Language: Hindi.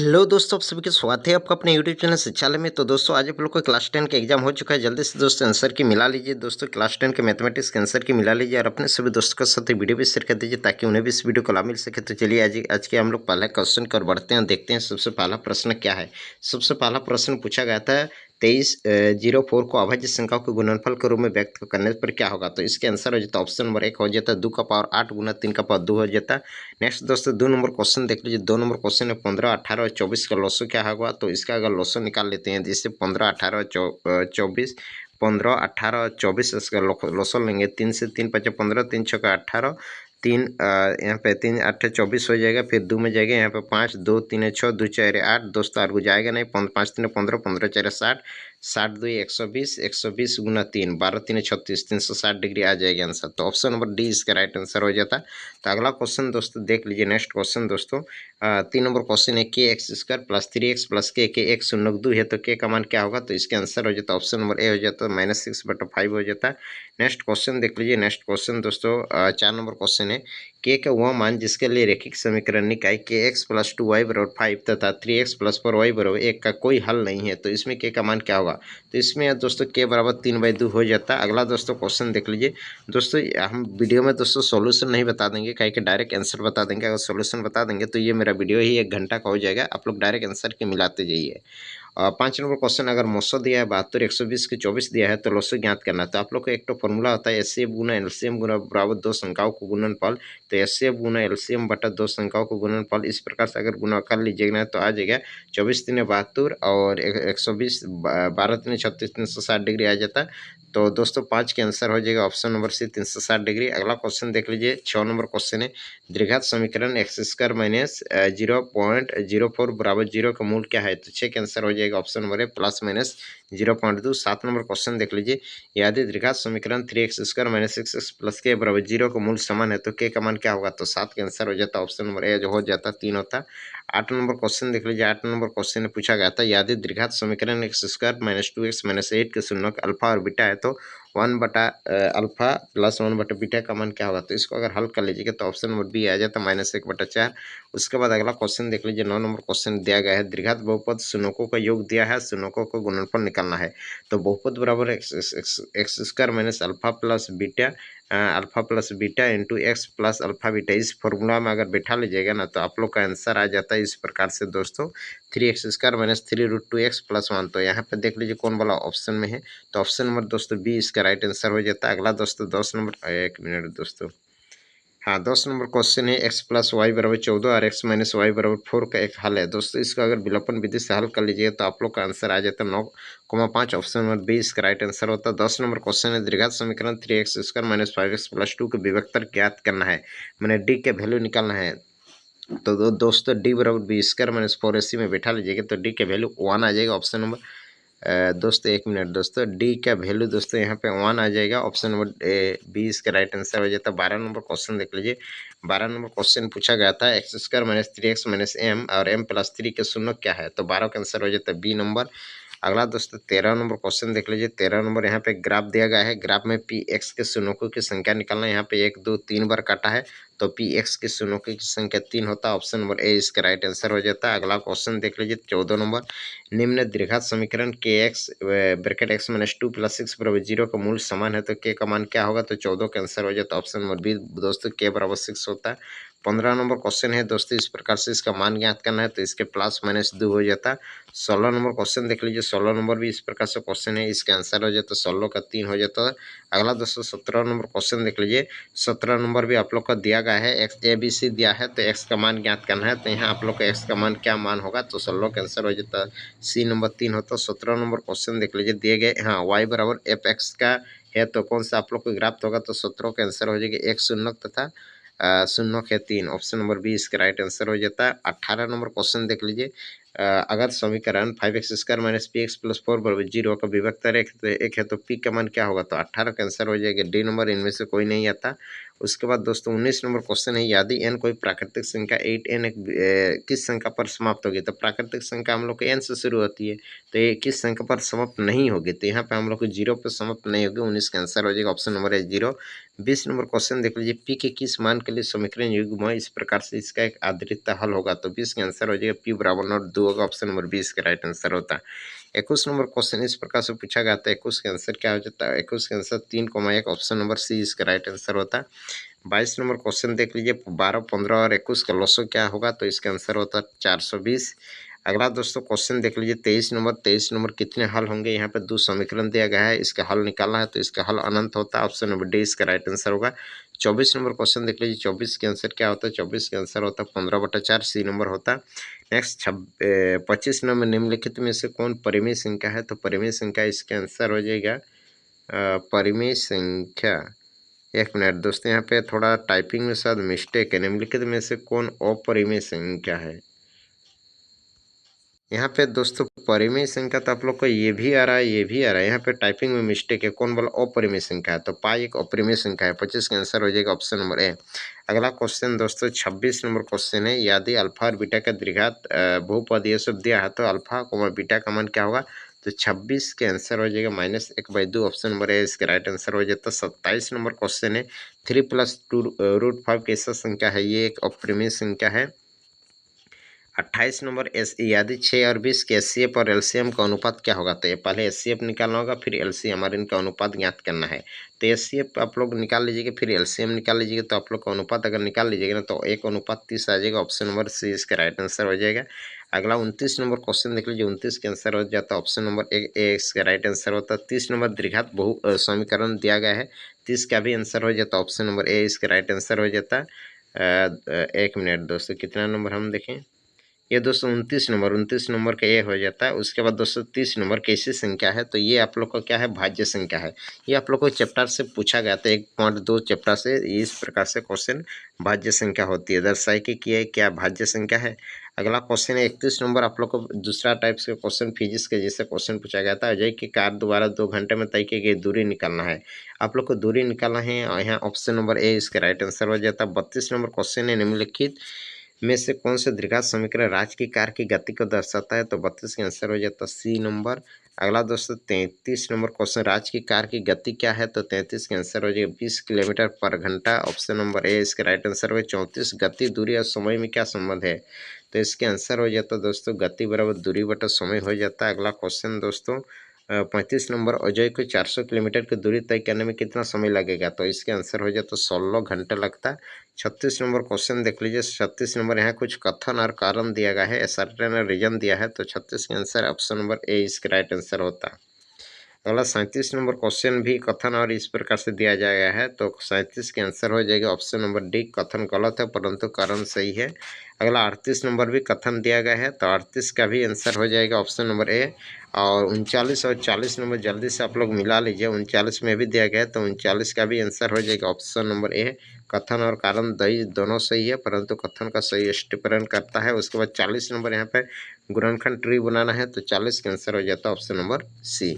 हेलो दोस्तों, आप सभी का स्वागत है आपका अपने यूट्यूब चैनल शिक्षालय में। तो दोस्तों आज आप लोग को क्लास 10 का एग्जाम हो चुका है। जल्दी से दोस्तों आंसर की मिला लीजिए। दोस्तों क्लास 10 के मैथमेटिक्स के आंसर की मिला लीजिए और अपने सभी दोस्तों के साथ वीडियो भी शेयर कर दीजिए ताकि उन्हें भी इस वीडियो को लाभ मिल सके। तो चलिए आज के हम लोग पहला क्वेश्चन कर बढ़ते हैं, देखते हैं सबसे पहला प्रश्न क्या है। सबसे पहला प्रश्न पूछा गया था 2304 को अभाज्य संख्याओं के गुणनफल के रूप में व्यक्त करने पर क्या होगा। तो इसके आंसर हो जाता है ऑप्शन नंबर 1 हो जाता है 2 का पावर 8 गुना 3 का पावर 2 हो जाता है। नेक्स्ट दोस्तों 2 नंबर क्वेश्चन देख लीजिए। 2 नंबर क्वेश्चन है 15, 18 और 24 का लॉसो क्या होगा। तो इसका अगर लॉसो निकाल लेते हैं जिससे 15, 18 और 24, 15, 18 और 24 इसका लॉसो लेंगे। 3 से 3 5 15, 3 6 18, 3 यहाँ पे 3 8 24 हो जाएगा। फिर 2 में जाएगा यहाँ पे 5, 2 3 6 2 4 8 दोस्तों आर जाएगा नहीं। 5 3 15, 15 4 60, 60 2 120, 120 गुना 3 12 3 36, 360 डिग्री आ जाएगा आंसर। तो ऑप्शन नंबर डी इसका राइट आंसर हो जाता है। तो अगला क्वेश्चन दोस्तों देख लीजिए। नेक्स्ट क्वेश्चन दोस्तों 3 नंबर क्वेश्चन है के x square plus 3x plus के एक्स शून्य 2 है तो के का मान क्या होगा। तो इसके आंसर हो जाता है ऑप्शन नंबर ए हो जाता है -6/5 हो जाता है। नेक्स्ट क्वेश्चन देख लीजिए। नेक्स्ट क्वेश्चन दोस्तों 4 नंबर क्वेश्चन है के का वह मान जिसके लिए रैखिक समीकरण निकाय के एक्स प्लस 2y बराबर 5 तथा 3x प्लस 4y बराबर 1 का कोई हल नहीं है। तो इसमें के का मान क्या होगा। तो इसमें दोस्तों के बराबर 3/2 हो जाता है। अगला दोस्तों क्वेश्चन देख लीजिए। दोस्तों हम वीडियो में दोस्तों सॉल्यूशन नहीं बता देंगे, कहीं के डायरेक्ट आंसर बता देंगे। अगर सॉल्यूशन बता देंगे तो ये मेरा वीडियो ही 1 घंटा का हो जाएगा। आप लोग डायरेक्ट आंसर के मिलाते जाइए। 5 नंबर क्वेश्चन अगर मौसो दिया है 72, 120 की 24 दिया है तो लॉसो ज्ञात करना है। तो आप लोग को एक तो फॉर्मूला होता है एचसीएफ गुना एलसीएम गुना बराबर 2 संख्याओं को गुणनफल। तो एचसीएफ गुना एलसीएम बटा 2 संख्याओं को गुणनफल इस प्रकार से अगर गुना कर लीजिएगा तो आ जाएगा 24 3 72 और 120 12 3 36, 360 डिग्री आ जाता है। तो दोस्तों 5 के आंसर हो जाएगा ऑप्शन नंबर सी 360 डिग्री। अगला क्वेश्चन देख लीजिए। 6 नंबर क्वेश्चन है द्विघात समीकरण एक्स स्क्वायर माइनस 0.04 बराबर 0 का मूल क्या है। तो 6 का आंसर हो जाएगा ऑप्शन नंबर है +-0.2। 7 नंबर क्वेश्चन देख लीजिए। यदि द्विघात समीकरण 3x square minus 6x plus के बराबर 0 का मूल समान है तो के का मान क्या होगा। तो 7 का आंसर हो जाता है ऑप्शन नंबर ए जो हो जाता 3 होता। 8 नंबर क्वेश्चन देख लीजिए। 8 नंबर क्वेश्चन में पूछा गया था यदि द्विघात समीकरण x square minus 2x minus 8 के शून्य अल्फा और बीटा है तो 1/अल्फा प्लस 1/बीटा का मान क्या होगा। तो इसको अगर हल कर लीजिएगा तो ऑप्शन नंबर बी आ जाता -1/4। उसके बाद अगला क्वेश्चन देख लीजिए। 9 नंबर क्वेश्चन दिया गया है द्विघात बहुपद शून्यों का योग दिया है, शून्यों को गुणनफल निकालना है। तो बहुपद बराबर x square minus alpha plus beta into x plus alpha beta इस फॉर्मूला में अगर बैठा लीजिएगा ना तो आप लोग का आंसर आ जाता है इस प्रकार से दोस्तों 3x square minus 3√2x plus 1। तो यहाँ पे देख लीजिए कौन वाला ऑप्शन में है। तो ऑप्शन नंबर दोस्तों बी इसका राइट आंसर हो जाता है। अगला दोस्तों 10 नंबर 1 मिनट दोस्तों। हाँ 10 नंबर क्वेश्चन है x प्लस वाई बराबर 14 और x माइनस वाई बराबर 4 का एक हल है। दोस्तों इसका अगर विलोपन विधि से हल कर लीजिए तो आप लोग का आंसर आ जाता है 9,5। ऑप्शन नंबर बी इसका राइट आंसर होता है। 10 नंबर क्वेश्चन है द्विघात समीकरण 3x square minus 5x plus 2 के विभक्तर ज्ञात करना है, मैंने डी के वैल्यू निकालना है। तो दोस्तों डी बराबर बी स्क्वायर माइनस 4ac में बैठा लीजिएगा तो डी के वैल्यू 1 आ जाएगा। ऑप्शन नंबर दोस्तों 1 मिनट दोस्तों डी का वैल्यू दोस्तों यहाँ पे 1 आ जाएगा। ऑप्शन नंबर बी इसका राइट आंसर हो जाता है। 12 नंबर क्वेश्चन देख लीजिए। 12 नंबर क्वेश्चन पूछा गया था x square minus 3x minus m और m प्लस 3 के शून्य क्या है। तो 12 का आंसर हो जाता है बी नंबर। अगला दोस्तों 13 नंबर क्वेश्चन देख लीजिए। 13 नंबर यहाँ पे ग्राफ दिया गया है। ग्राफ में पी एक्स के शून्यों की संख्या निकालना है। यहाँ पे 1 2 3 बार काटा है तो पी एक्स के शून्यों की संख्या 3 होता है। ऑप्शन नंबर ए इसका राइट आंसर हो जाता है। अगला क्वेश्चन देख लीजिए 14 नंबर निम्न द्विघात समीकरण के x bracket x minus 2 plus 6 बराबर 0 का मूल समान है तो के का मान क्या होगा। तो 14 का आंसर हो जाता है ऑप्शन नंबर बी दोस्तों के बराबर 6 होता है। 15 नंबर क्वेश्चन है दोस्तों इस प्रकार से इसका मान ज्ञात करना है तो इसके +-2 हो जाता है। 16 नंबर क्वेश्चन देख लीजिए। 16 नंबर भी इस प्रकार से क्वेश्चन है, इसका आंसर हो जाता है 16 का 3 हो जाता है। अगला दोस्तों 17 नंबर क्वेश्चन देख लीजिए। 17 नंबर भी आप लोग का दिया गया है एक्स ए बी सी दिया है तो एक्स का मान ज्ञात करना है। तो यहाँ आप लोग का एक्स का मान क्या मान होगा। तो 16 का आंसर हो जाता है सी नंबर 3 होता है। 17 नंबर क्वेश्चन देख लीजिए दिए गए हाँ वाई बराबर एफ एक्स का है तो कौन सा आप लोग को ग्राफ होगा। तो 17 का आंसर हो जाएगा 1 शून्य तथा 0 के 3। ऑप्शन नंबर बी इसका राइट आंसर हो जाता है। 18 नंबर क्वेश्चन देख लीजिए। अगर समीकरण 5x² माइनस px+4 बराबर 0 का विभक्तर एक है तो p का मान क्या होगा, तो 18 का आंसर हो जाएगा डी नंबर, इनमें से कोई नहीं आता। उसके बाद दोस्तों 19 नंबर क्वेश्चन है, यदि n कोई प्राकृतिक संख्या 8n किस संख्या पर समाप्त होगी, तो प्राकृतिक संख्या हम लोग को n से शुरू होती है, तो ये किस संख्या पर समाप्त नहीं होगी, तो यहाँ पे हम लोग को 0 पर समाप्त नहीं होगी। 19 का आंसर हो जाएगा ऑप्शन नंबर है 0। 20 नंबर क्वेश्चन देख लीजिए, पी के किस मान के लिए समीकरण युग्म है, इस प्रकार से इसका एक आधारित हल होगा, तो 20 का आंसर हो जाएगा पी बराबर नॉट 2 होगा, ऑप्शन नंबर 20 का राइट आंसर होता है। 21 नंबर क्वेश्चन इस प्रकार से पूछा गया था, 21 का आंसर क्या हो जाता है, 21 का आंसर 3,1 ऑप्शन नंबर सी इसका राइट आंसर होता है। 22 नंबर क्वेश्चन देख लीजिए, 12, 15 और 21 का लॉसो क्या होगा, तो इसका आंसर होता है 420। अगला दोस्तों क्वेश्चन देख लीजिए 23 नंबर कितने हल होंगे, यहाँ पे 2 समीकरण दिया गया है, इसका हल निकालना है, तो इसका हल अनंत होता है, ऑप्शन नंबर डी इसका राइट आंसर होगा। 24 नंबर क्वेश्चन देख लीजिए, 24 के आंसर क्या होता है, 24 के आंसर होता है 15/4 सी नंबर होता है। नेक्स्ट 25 नंबर निम्नलिखित में से कौन परिमेय संख्या है, तो परिमेय संख्या इसका आंसर हो जाएगा परिमेय संख्या, एक मिनट दोस्तों यहाँ पे थोड़ा टाइपिंग में शायद मिस्टेक है, निम्नलिखित में से कौन अपरिमेय संख्या है। यहाँ पे दोस्तों परिमेय संख्या तो आप लोग को ये भी आ रहा है, ये भी आ रहा है, यहाँ पे टाइपिंग में मिस्टेक है, कौन बोला अपरिमेय संख्या है, तो पाई एक अपरिमेय संख्या है। 25 का आंसर हो जाएगा ऑप्शन नंबर ए। अगला क्वेश्चन दोस्तों 26 नंबर क्वेश्चन है, यदि अल्फा और बीटा का द्विघात बहुपद ये सब दिया है, तो अल्फा को बीटा का मान क्या होगा, तो 26 के आंसर हो जाएगा -1/2, ऑप्शन नंबर ए इसका राइट आंसर हो जाता है। 27 नंबर क्वेश्चन है, 3 + 2√5 कैसा संख्या है, ये एक अपरिमेय संख्या है। 28 नंबर यदि 6 और 20 के एचसीएफ और एलसीएम का अनुपात क्या होगा, तो ये पहले एचसीएफ निकालना होगा, फिर एलसीएम और इनका अनुपात ज्ञात करना है। तो एचसीएफ आप लोग निकाल लीजिएगा, फिर एलसीएम निकाल लीजिएगा, तो आप लोग का अनुपात अगर निकाल लीजिएगा ना, तो 1:30 आ जाएगा, ऑप्शन नंबर सी इसका राइट आंसर हो जाएगा। अगला 29 नंबर क्वेश्चन देख लीजिए, 29 के आंसर हो जाता है ऑप्शन नंबर ए इसका राइट आंसर होता है। 30 नंबर द्विघात बहु समीकरण दिया गया है, 30 का भी आंसर हो जाता है, ऑप्शन नंबर ए इसका राइट आंसर हो जाता है। एक मिनट दोस्तों, कितना नंबर हम देखें, ये दोस्तों 29 नंबर का ये हो जाता है। उसके बाद दोस्तों 30 नंबर कैसी संख्या है, तो ये आप लोग का क्या है, भाज्य संख्या है। ये आप लोग को चैप्टर से पूछा गया था, 1.2 चैप्टर से इस प्रकार से क्वेश्चन भाज्य संख्या होती है, दर्शाए कि ये क्या भाज्य संख्या है। अगला क्वेश्चन है 31 नंबर, आप लोग को दूसरा टाइप से क्वेश्चन फिजिक्स के जैसे क्वेश्चन पूछा गया था। अजय की कार द्वारा 2 घंटे में तय की गई दूरी निकालना है, आप लोग को दूरी निकालना है, और यहाँ ऑप्शन नंबर ए इसका राइट आंसर हो जाता है। 32 नंबर क्वेश्चन है, निम्नलिखित में से कौन से द्विघात समीकरण राज की कार की गति को दर्शाता है, तो 32 का आंसर हो जाता है सी नंबर। अगला दोस्तों 33 नंबर क्वेश्चन, राज की कार की गति क्या है, तो 33 का आंसर हो जाएगा 20 किलोमीटर पर घंटा, ऑप्शन नंबर ए इसका राइट आंसर होगा। 34 गति दूरी और समय में क्या संबंध है, तो इसके आंसर हो जाता है दोस्तों गति बराबर दूरी बटा समय हो जाता है। अगला क्वेश्चन दोस्तों 35 नंबर, अजय को 400 किलोमीटर की दूरी तय करने में कितना समय लगेगा, तो इसके आंसर हो जाता है 16 घंटे लगता है। 36 नंबर क्वेश्चन देख लीजिए, 36 नंबर यहाँ कुछ कथन और कारण दिया गया है, सर्टेन रीजन दिया है, तो 36 के आंसर ऑप्शन नंबर ए इसका राइट आंसर होता है। अगला 37 नंबर क्वेश्चन भी कथन और इस प्रकार से दिया गया है, तो 37 के आंसर हो जाएगा ऑप्शन नंबर डी, कथन गलत है परंतु कारण सही है। अगला 38 नंबर भी कथन दिया गया है, तो 38 का भी आंसर हो जाएगा ऑप्शन नंबर ए। और 39 और 40 नंबर जल्दी से आप लोग मिला लीजिए, 39 में भी दिया गया है, तो 39 का भी आंसर हो जाएगा ऑप्शन नंबर ए। कथन और कारण दही दोनों सही है, परंतु कथन का सही स्पष्टीकरण करता है। उसके बाद 40 नंबर यहाँ पे गुणनखंड ट्री बनाना है, तो 40 का आंसर हो जाता है ऑप्शन नंबर सी।